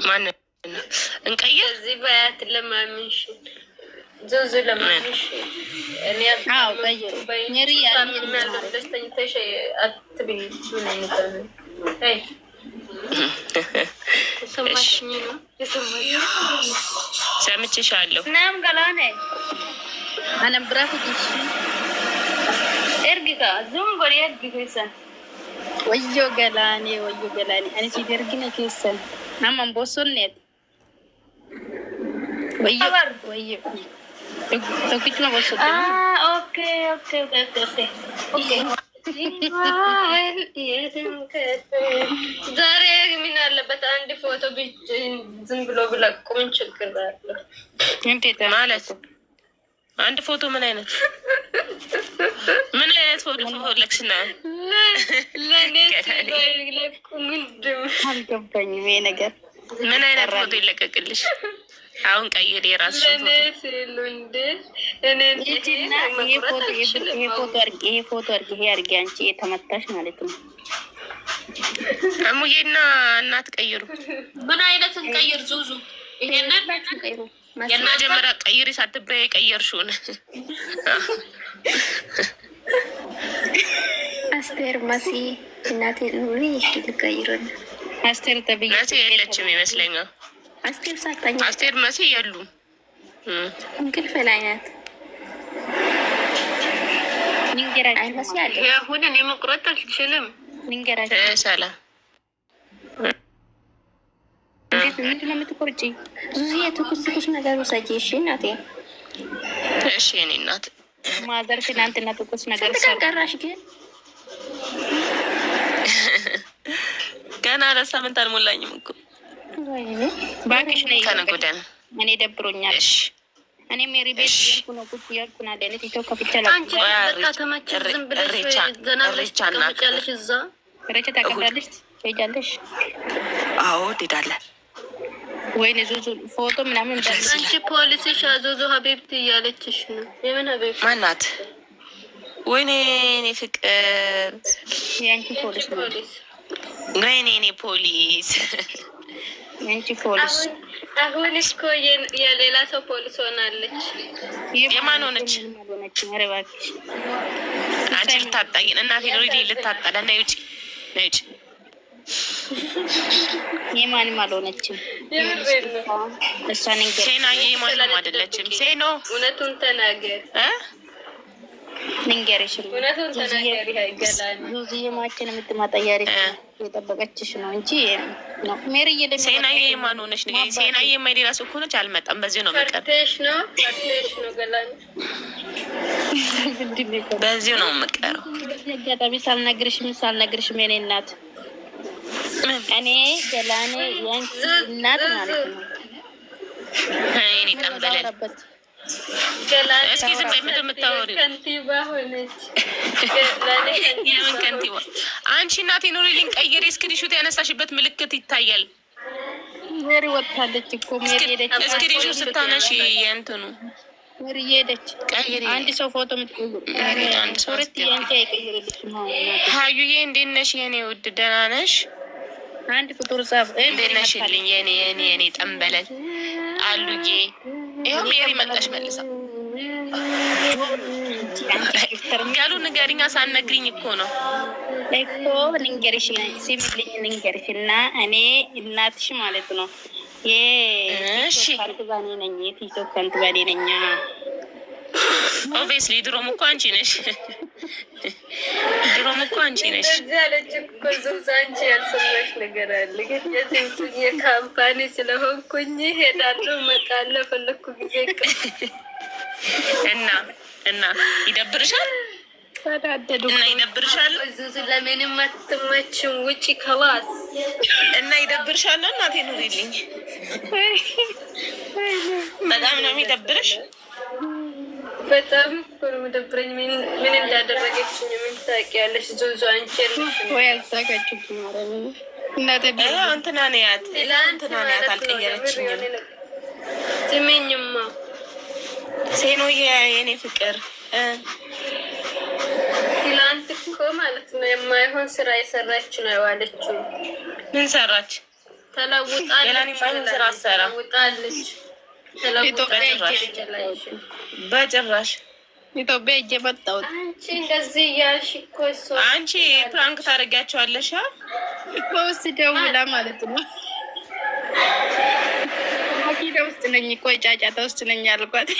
ማን እንቀይር? እዚህ ባያት ለማምንሽ ዙዙ ለማምንሽ እኔ ደስተኝተሽ አትብኝ። ሰማሽኝ ነው ሰምቼሻለሁ። ናም ገላኔ አነብራፉ ዲሽ ኤርጊታ ዙም ጎሪ ኤርጊታ ወዮ ገላኔ አኔ ሲደርግነ ከሰን ናም ቦሶኔት ወዮ ተኩት ነው ቦሶ ኦኬ ዛሬ ምን አለበት አንድ ፎቶ ዝም ብሎ ብለቁ ምን ችግር አለው? እንዴት ማለት አንድ ፎቶ ምን አይነት ፎቶ ፈለግሽና ለኔ ለቁ ምንድን አልገባኝም። ይሄ ነገር ምን አይነት ፎቶ ይለቀቅልሽ? አሁን ቀይር የራስሽ ፎቶ ይሄ ፎቶ አርጊ አንቺ የተመታሽ ማለት ነው። እሙዬና እናት ቀይሩ። ምን አይነት እንቀይር? ዙዙ ይሄንን ቀይሩ። የመጀመሪያ ቀይሪ ሳትበይ ቀየርሽውን አስቴር መሲ እናቴ ኑሪ ልቀይሩን። አስቴር ተብዬ መሲ የለችም ይመስለኛል። አስቴር ሳታኝ አስቴር መሲ የሉም። እንቅልፍ ላይ ናት። ንገራችሁ መሲ አለ። አሁን እኔ መቁረጥ አልችልም። ንገራችሁ ሰላም ምንድን ነው የምትቆርጪ? ዙዙዬ ትኩስ ነገር ውሰጂ። እሺ እናቴ። እሺ የእኔ እናት። ማዘር ትናንትና ትኩስ ነገር ሰራሽ ግን ገና ለሳምንት አልሞላኝም እኮ። ባክሽ ነይ ከነገ እኔ ደብሮኛል። እሺ እኔ ሜሪ ቤት ነው ቁጭ ያልኩና ለኔ ቲቶ ከፍቻለሁ። አንቺ በቃ ተመቸሽ። ዝም ብለሽ ዘና ብለሽ ተቀምጫለሽ። እዛ ረጨ ታቀዳለሽ ትሄጃለሽ። አዎ ትሄዳለህ። ወይኔ ዙዙ ፎቶ ምናምን አንቺ ፖሊስሽ ዙዙ ሀቢብቲ እያለችሽ ነው። የምን ሀቢብቲ ማናት? ወይኔ እኔ ፍቅር የአንቺ ፖሊስ ነው። ወይኔ እኔ ፖሊስ የአንቺ ፖሊስ አሁን እኮ የሌላ ሰው ፖሊስ ሆናለች። የማን ሆነች? ኧረ እባክሽ አንቺ ልታጣይን እናቴ ሪዲ ልታጣላ እና ውጪ ነጭ የማንም አልሆነችም። እሷ ንገር ሴና የማንም አይደለችም። ሴኖ እውነቱን ተናገር ንገርሽ እውነቱን ተናገር። ይገላል ዙዙዬ ማችን የምትመጣ ያሪፍ የጠበቀችሽ ነው እንጂ ነው ሜሪዬ ደግሞ ሴና የማን ሆነች? ንገሪ። ሴና የማይሌላ ሰው ሆነች። አልመጣም። በዚህ ነው መቀር ፈርተሽ ነው ገላል በዚህ ነው መቀረው። አጋጣሚ ሳልነግርሽ የኔ እናት እኔ ገላኔ ያንቺ እናት ማለት ነው። እኔ ቀንበለል ገላኔ እስኪ ዝም በይ። ምንድን ነው የምታወሪው? ከንቲባ ሆነች። የምን ከንቲባ? አንቺ እናቴ ኑሪልኝ ቀይሬ እስክሪንሾት ያነሳሽበት ምልክት ይታያል። ሜሪ ወጣለች እኮ ሜሪ ሄደች። እስክሪንሾት ስታነሺ የእንትኑ ሜሪ ሄደች። ቀይሬ አንድ ሰው ፎቶ አንድ ሰው ያንቺ አይቀይርልሽ ነው። ሀዩዬ እንዴት ነሽ የኔ ውድ? ደህና ነሽ? አንድ ፍጡር ጻፍ እንዴት ነሽልኝ የኔ ጠንበለል አሉዬ። ይኸው ሜሪ መጣሽ መልሳ። ጋሉ ንገሪኛ ሳትነግሪኝ እኮ ነው እኮ ንገሪሽ ሲብልኝ ንገሪሽ እና እኔ እናትሽ ማለት ነው። እሺ ከንትባኔ ነኝ የቲክቶክ ከንትባኔ ነኝ። ኦብቪየስሊ ድሮም እኮ አንቺ ነሽ። ያለች እኮ ዙዙ አንቺ ያልሰማሽ ነገር አለ። ግን የካምፓኒ ስለሆንኩኝ ሄዳለሁ እመጣለሁ ፈለኩ ጊዜ እና ይደብርሻል እና ይደብርሻል። ዙዙ ለምንም አትመችም ውጪ ከላስ እና ይደብርሻል። እናቴ ኑሪልኝ። በጣም ነው የሚደብርሽ። በጣም እኮ ነው የምደብረኝ። ምን እንዳደረገችኝ ምን ታውቂያለሽ ዙዙ? አንቺ ወይ አሳካችሁ ማለት ነው። እናቴ እንትና ነያት አልቀየረችኝም። ስሚኝማ ሴኖዬ የኔ ፍቅር ትላንት እኮ ማለት ነው የማይሆን ስራ የሰራች ነው የዋለችው። ምን ሰራች? ተለውጣለች። በጭራሽ ኢትዮጵያ ሂጅ መጣሁት። አንቺ እንደዚህ እያልሽ እኮ እሷ አንቺ ፕራንክ ታደርጊያቸዋለሽ እኮ ውስጥ ደውላ ማለት ነው። መኪና ውስጥ ነኝ እኮ ጫጫታ ውስጥ ነኝ አልኳት።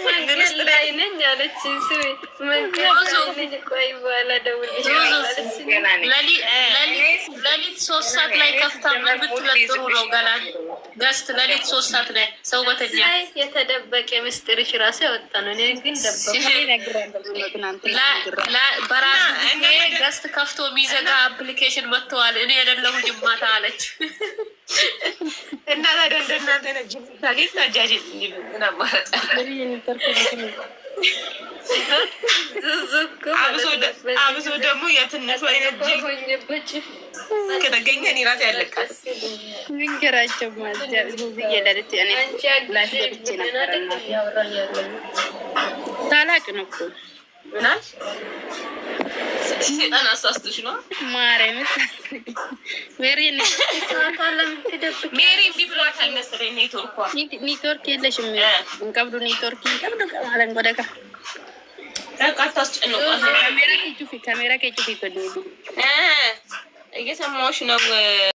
መንገድ ላይ ነኝ አለች። ቆይ በኋላ እደውልልሻለሁ። ሌሊት 3 ሰዓት ላይ ከፍታ ብትለጥሩ ነው ገላን ገስት ሌሊት 3 ሰዓት ላይ ሰው በተኛ የተደበቀ ምስጢርሽ ራሱ ያወጣ ነው። እኔ ግን በራሱ እኔ ገስት ከፍቶ የሚዘጋ አፕሊኬሽን መጥተዋል። እኔ የሌለሁኝ ማታ አለች እና ታዲያ እንደናንተ ነጅ ታጌት ታጃጅ ምናማረጠ አብሶ ደግሞ የትንሹ አይነት ከተገኘ እኔ ራሴ ያለቃል ንገራቸው እየለልት ላስገብቼ ነበረ ታላቅ ነው እኮ ምናል ሴጣን አሳስቶሽ ነው ማርያም ሜሪ ቢብሏታል መሰለኝ ኔትወርክ የለሽም እንቀብዱ ኔትወርክ እንቀብዱ ማለት ወደቃ ታስጨንቋት ካሜራ ከጩፊ እየሰማሁሽ ነው